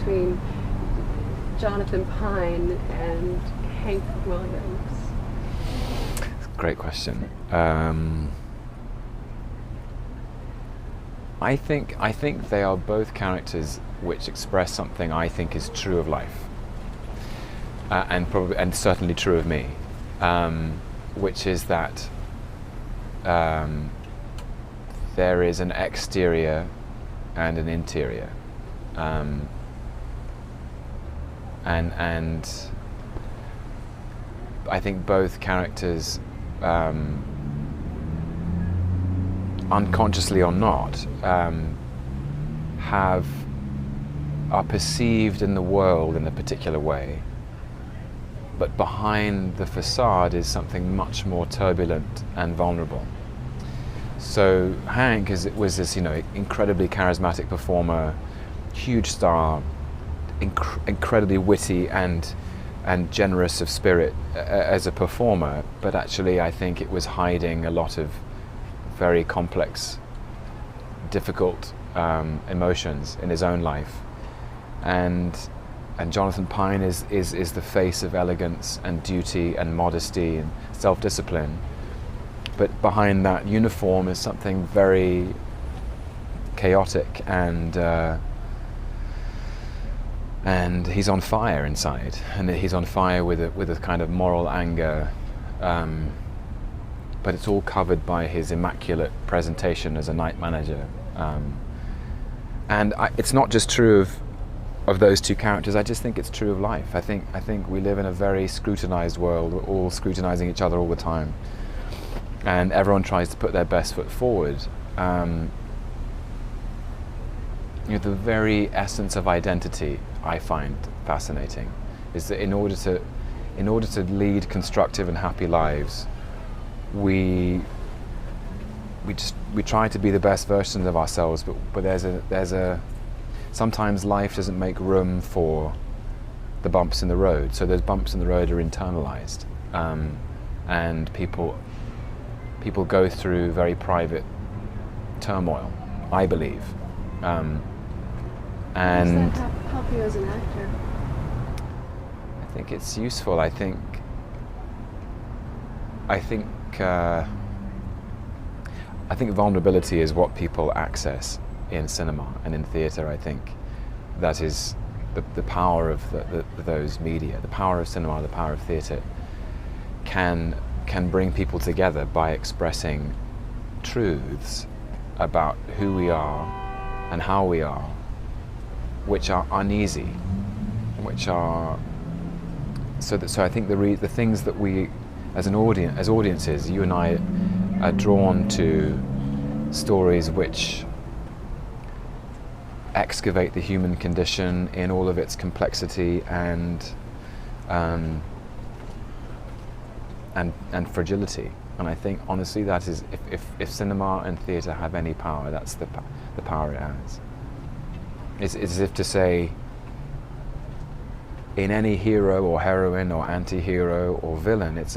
between Jonathan Pine and Hank Williams? Great question. I think they are both characters which express something I think is true of life, and certainly true of me, which is that there is an exterior and an interior, and I think both characters, unconsciously or not, are perceived in the world in a particular way, but behind the facade is something much more turbulent and vulnerable. So Hank was this, incredibly charismatic performer, huge star, incredibly witty and generous of spirit as a performer, but actually I think it was hiding a lot of very complex, difficult emotions in his own life. And Jonathan Pine is the face of elegance and duty and modesty and self-discipline. But behind that uniform is something very chaotic, and he's on fire inside, and he's on fire with a kind of moral anger, but it's all covered by his immaculate presentation as a night manager. And it's not just true of those two characters. I just think it's true of life. I think we live in a very scrutinized world. We're all scrutinizing each other all the time, and everyone tries to put their best foot forward. The very essence of identity I find fascinating is that in order to lead constructive and happy lives, we try to be the best versions of ourselves, but there's a sometimes life doesn't make room for the bumps in the road, so those bumps in the road are internalized, and people go through very private turmoil, I believe. And does that help you as an actor? I think it's useful. I think vulnerability is what people access in cinema and in theatre. I think that is the power of those media, the power of cinema, the power of theatre, can bring people together by expressing truths about who we are and how we are, which are uneasy, which are so I think the things that we as audiences, you and I are drawn to stories which excavate the human condition in all of its complexity and fragility. And I think honestly that is, if cinema and theatre have any power, that's the power it has. It's as if to say, in any hero or heroine or anti-hero or villain, there's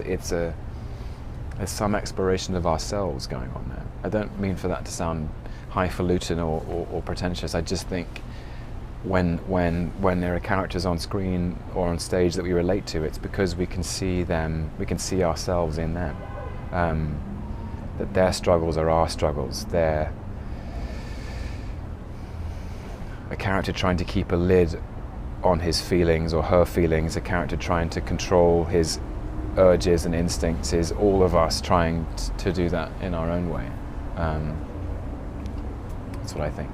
some exploration of ourselves going on there. I don't mean for that to sound highfalutin or pretentious. I just think when there are characters on screen or on stage that we relate to, it's because we can see them, we can see ourselves in them. That their struggles are our struggles. They're a character trying to keep a lid on his feelings or her feelings, a character trying to control his urges and instincts, is all of us trying to do that in our own way. That's what I think.